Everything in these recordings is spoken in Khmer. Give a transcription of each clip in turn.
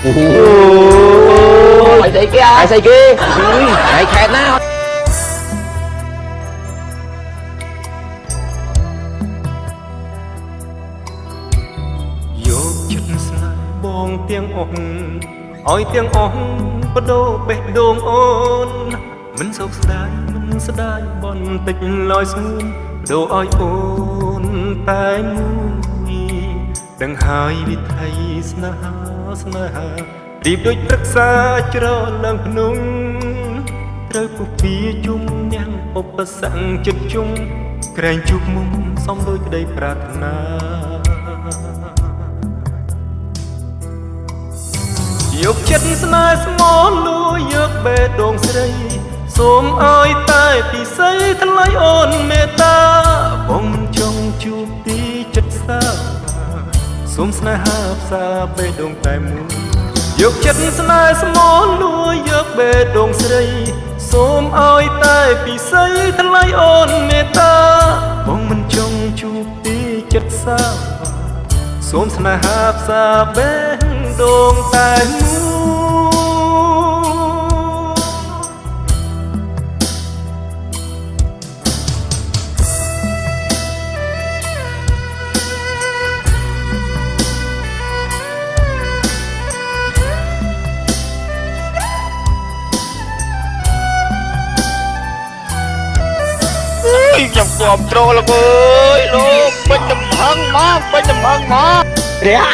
Mày xì kia mày xì kia mày khẹt nóបងទាំងអស់ឲ្យទាំងអស់បដូរបេះដូងអូនមិនសោកស្ដាយមិនស្ដាយបន្តិចឡើយស្ងួនបដូរឲ្យអូនតែមួយដឹងហើយវិថីស្នេហារៀបដូចព្រឹក្សាច្រឡឹងភ្នំត្រូវពុះពីជុំញ៉ាំឧបសគ្គចិត្តជុំក្រែងជួបមុំសំដូចក្តីប្រាថ្នាយកចិត្តស្នេហ៍ស្មោះលួយកបេះដូងស្រីសូមឲ្យតែពិសីថ្លៃអូនមេត្តាបងមិនចង់ជួបទីចិត្តសាសូមស្នេហាផ្សាបេះដូងតែមួយយកចិត្តស្នេហ៍ស្មោះលួយកបេះដូងស្រីសូមឲ្យតែពិសីថ្លៃអូនមេត្តាបងមិនចង់ជួបទីចិត្តសាសូមស្នេហាផ្សាបេះដូងតែមួយខ្ញុំគាំទ្រលោកអើយលោកពេញដំណឹងមកពេញដំណឹងមករះ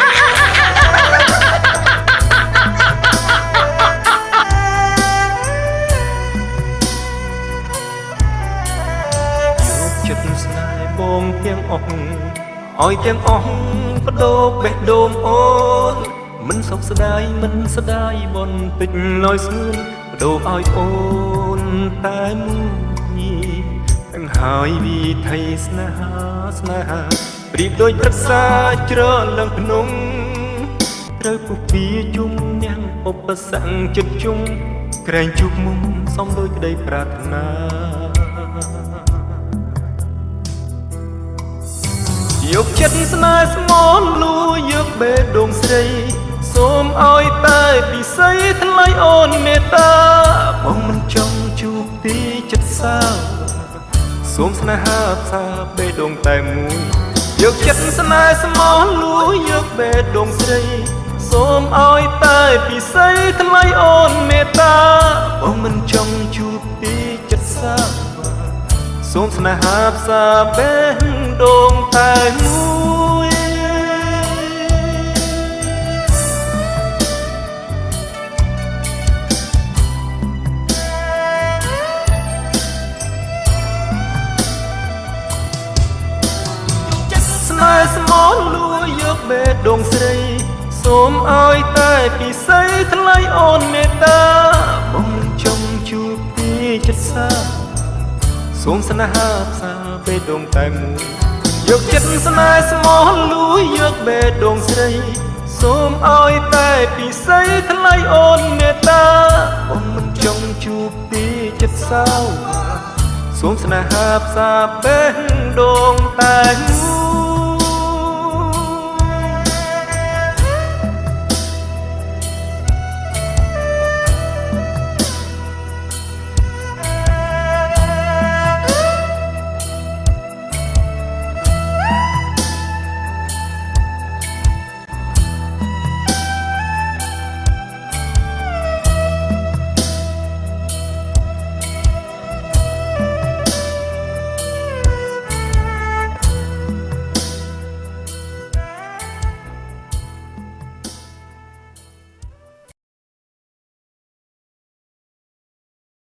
ចិត្តស្នេហ៍បងទាំងអស់ឲ្យទាំងអស់បដូរបេះដូងអូនមិនសោកស្ដាយមិនស្ដាយបន្តិចឡើយស្ងួនបដូរឲ្យអូនតែមួយទាំងហើយវិថីស្នេហាប្រៀបដូចព្រឹក្សាច្រឡឹងភ្នំត្រូវពុះពីជុំញ៉ាំឧបសគ្គចិត្តជុំក្រែងជួបមុំសំដូចក្តីប្រាថ្នាយកចិត្តស្នេហ៍ស្មោះលួយកបេះដូងស្រីសូមឲ្យតែពិសីថ្លៃអូនមេត្តាបងមិនចង់ជួបទីចិត្តសាសូមស្នេហាផ្សាបេះដូងតែមួយយកចិត្តស្នេហ៍ស្មោះលួយកបេះដូងស្រីសូមឲ្យតែពិសីថ្លៃអូនមេត្តាបងមិនចង់ជួបទីចិត្តសាសូមស្នេហាផ្សាបេះដូងតែមួយស្នេហ៍ស្មោះលួយកបេះដូងស្រីសូមឲ្យតែពិសីថ្លៃអូនមេត្តាបងមិនចង់ជួបទីចិត្តសាសូមស្នេហាផ្សាបេះដូងតែមួយយកចិត្តស្នេហ៍ស្មោះលួយកបេះដូងស្រីសូមឲ្យតែពិសីថ្លៃអូនមេត្តាបងមិនចង់ជួបទីចិត្តសៅសូមស្នេហាផ្សាបេះដូងតែមួយ